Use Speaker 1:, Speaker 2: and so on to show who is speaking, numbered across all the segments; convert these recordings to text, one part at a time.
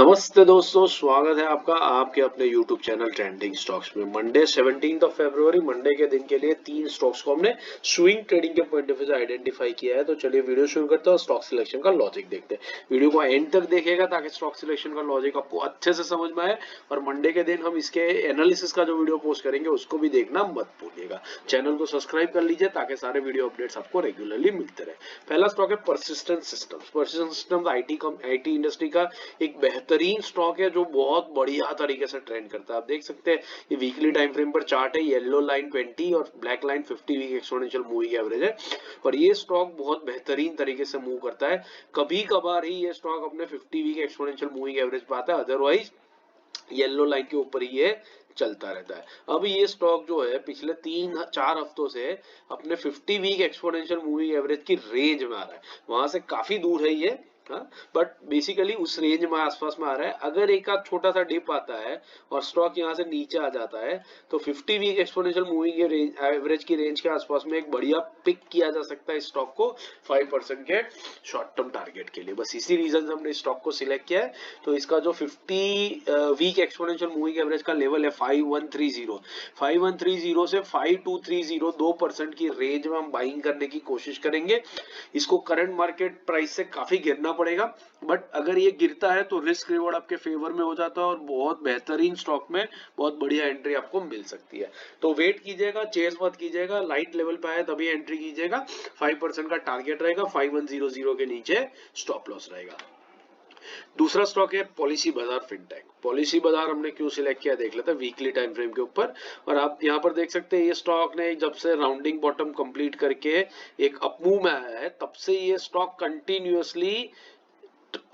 Speaker 1: नमस्ते दोस्तों, स्वागत है आपका आपके अपने YouTube चैनल ट्रेंडिंग स्टॉक्स में। मंडे 17 फरवरी मंडे के दिन के लिए तीन स्टॉक्स को हमने स्विंग ट्रेडिंग के पॉइंट ऑफ व्यू से आइडेंटिफाई किया है। तो चलिए वीडियो शुरू करते हैं और स्टॉक सिलेक्शन का लॉजिक देखते हैं। वीडियो को एंड तक देखिएगा ताकि स्टॉक सिलेक्शन का लॉजिक आपको अच्छे से समझ में आए। और मंडे के दिन हम इसके एनालिसिस का जो वीडियो पोस्ट करेंगे उसको भी देखना मत भूलिएगा। चैनल को सब्सक्राइब कर लीजिए ताकि सारे वीडियो अपडेट्स आपको रेगुलरली मिलते रहे। पहला स्टॉक है persistent systems. Persistent systems IT industry का एक बेहतरीन स्टॉक है जो बहुत बढ़िया तरीके से ट्रेंड करता है। आप देख सकते हैं ये वीकली टाइम फ्रेम पर चार्ट है। येलो लाइन 20 और black line 50 week exponential moving average है और ये स्टॉक बहुत बेहतरीन तरीके से मूव करता है। कभी कभार ही ये स्टॉक अपने 50 वीक एक्सपोनेंशियल मूविंग एवरेज पाता है, अदरवाइज येलो लाइन के ऊपर ही ये चलता रहता है। अब ये स्टॉक जो है पिछले 3-4 हफ्तों से अपने 50 वीक एक्सपोनेंशियल मूविंग एवरेज की रेंज में आ रहा है। वहां से काफी दूर है ये, बट बेसिकली उस रेंज में आसपास में आ रहा है। अगर एक आध छोटा सा डिप आता है और स्टॉक यहाँ से नीचे आ जाता है तो 50 वीक एक्सपोनेंशियल मूविंग एवरेज की रेंज के आसपास में एक बढ़िया पिक किया जा सकता है स्टॉक को 5% के शॉर्ट टर्म टारगेट के लिए। बस इसी रीजन से हमने स्टॉक को सिलेक्ट किया है। तो इसका जो 50 वीक एक्सपोनेंशियल मूविंग एवरेज का लेवल है 5130 से 5230 2% की रेंज में हम बाइंग करने की कोशिश करेंगे। इसको करंट मार्केट प्राइस से काफी गिरना पड़ेगा, बट अगर ये गिरता है तो रिस्क रिवॉर्ड आपके फेवर में हो जाता है और बहुत बेहतरीन स्टॉक में बहुत बढ़िया एंट्री आपको मिल सकती है। तो वेट कीजिएगा, चेस मत कीजिएगा, लाइट लेवल पे आए तभी एंट्री कीजिएगा। 5% का टारगेट रहेगा, 5100 के नीचे स्टॉप लॉस रहेगा। दूसरा स्टॉक है पॉलिसी बाजार फिनटेक। पॉलिसी बाजार हमने क्यों सिलेक्ट किया देख लेते हैं वीकली टाइम फ्रेम के ऊपर। और आप यहाँ पर देख सकते हैं ये स्टॉक ने जब से राउंडिंग बॉटम कंप्लीट करके एक अपमूव में आया है तब से ये स्टॉक कंटिन्यूअसली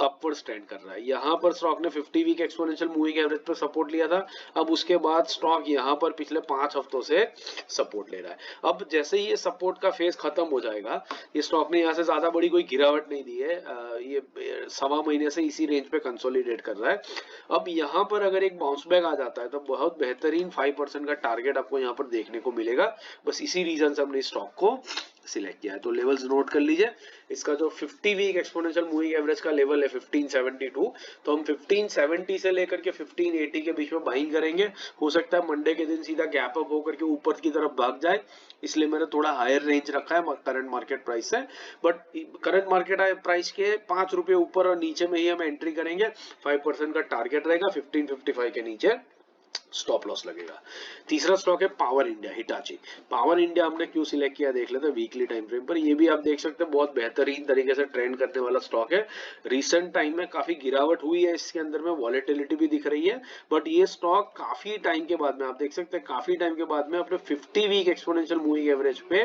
Speaker 1: अपवर्ड स्टैंड कर रहा है। यहाँ पर स्टॉक ने 50 वीक एक्सपोनेंशियल मूविंग एवरेज पर सपोर्ट लिया था। अब उसके बाद स्टॉक यहाँ पर पिछले 5 हफ्तों से सपोर्ट ले रहा है। अब जैसे ही ये सपोर्ट का फेज खत्म हो जाएगा, ये स्टॉक ने यहाँ से ज्यादा बड़ी कोई गिरावट नहीं दी है। ये 1.25 महीने से इसी रेंज पे कंसोलिडेट कर रहा है। अब यहाँ पर अगर एक बाउंस बैक आ जाता है तो बहुत बेहतरीन 5% का टारगेट आपको यहाँ पर देखने को मिलेगा। बस इसी रीजन से हमने स्टॉक को सिलेक्ट किया है। तो लेवल्स नोट कर लीजिए। इसका जो 50 वीक एक्सपोनेंशियल मूविंग एवरेज का लेवल है 1572, तो हम 1570 से लेकर के 1580 के बीच में बाइंग करेंगे। हो सकता है मंडे के दिन सीधा गैप अप होकर के ऊपर की तरफ भाग जाए, इसलिए मैंने थोड़ा हायर रेंज रखा है करंट मार्केट प्राइस से। बट करंट मार्केट प्राइस के 5 रुपए ऊपर और नीचे में ही हम एंट्री करेंगे। 5% का टारगेट रहेगा, 1555 के नीचे स्टॉप लॉस लगेगा। तीसरा स्टॉक है power India Hitachi. Power India हमने क्यों सिलेक्ट किया देख लेते हैं वीकली टाइम फ्रेम पर। ये भी आप देख सकते हैं बहुत बेहतरीन तरीके से ट्रेंड करने वाला स्टॉक है। रिसेंट टाइम में काफी गिरावट हुई है इसके अंदर में, वॉलेटिलिटी भी दिख रही है, बट ये स्टॉक काफी टाइम के बाद में आप देख सकते हैं काफी टाइम के बाद में अपने 50 वीक एक्सपोनेंशियल मूविंग एवरेज पे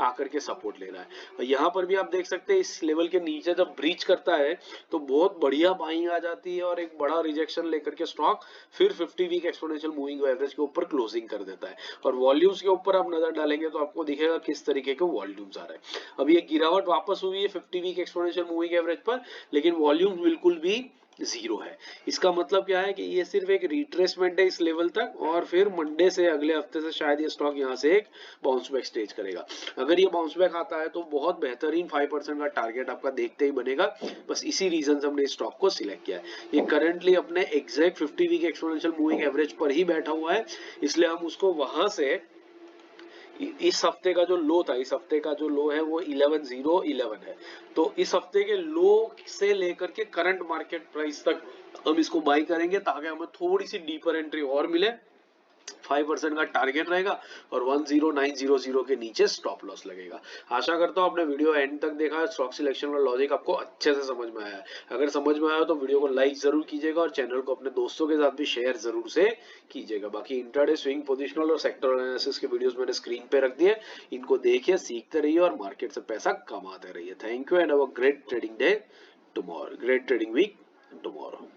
Speaker 1: आकर के सपोर्ट ले रहा है। और यहाँ पर भी आप देख सकते हैं इस लेवल के नीचे जब ब्रीच करता है तो बहुत बढ़िया बाइंग आ जाती है और एक बड़ा रिजेक्शन लेकर के स्टॉक फिर 50 वीक एक्सपोनेंशियल मूविंग एवरेज के ऊपर क्लोजिंग कर देता है। और वॉल्यूम्स के ऊपर आप नजर डालेंगे तो आपको दिखेगा किस तरीके के वॉल्यूम्स आ रहे हैं। अब ये गिरावट वापस हुई है 50 वीक एक्सपोनेंशियल मूविंग एवरेज पर, लेकिन वॉल्यूम्स बिल्कुल भी जीरो है। इसका मतलब क्या है कि ये सिर्फ एक रिट्रेसमेंट है इस लेवल तक और फिर मंडे से अगले हफ्ते से शायद ये स्टॉक यहाँ से एक बाउंस बैक स्टेज करेगा। अगर ये बाउंस बैक आता है तो बहुत बेहतरीन 5% का टारगेट आपका देखते ही बनेगा। बस इसी रीजन से हमने इस स्टॉक को सिलेक्ट किया है। ये करंटली अपने exact 50 week exponential moving average पर ही बैठा हुआ है, इसलिए हम उसको वहां से इस हफ्ते का जो लो था, इस हफ्ते का जो लो है वो 11011 है। तो इस हफ्ते के लो से लेकर के करंट मार्केट प्राइस तक हम इसको बाई करेंगे ताकि हमें थोड़ी सी डीपर एंट्री और मिले। 5% का टारगेट रहेगा और 10900 के नीचे स्टॉप लॉस लगेगा। आशा करता हूं आपने वीडियो एंड तक देखा, स्टॉक सिलेक्शन का लॉजिक आपको अच्छे से समझ में आया है। अगर समझ में आया तो वीडियो को लाइक जरूर कीजिएगा और चैनल को अपने दोस्तों के साथ भी शेयर जरूर से कीजिएगा। बाकी इंट्राडे स्विंग पोजिशनल और सेक्टर एनालिसिस के वीडियोस मैंने स्क्रीन पे रख दिए, इनको देखिए, सीखते रहिए और मार्केट से पैसा कमाते रहिए। Thank you and have a great trading day tomorrow, great trading week tomorrow.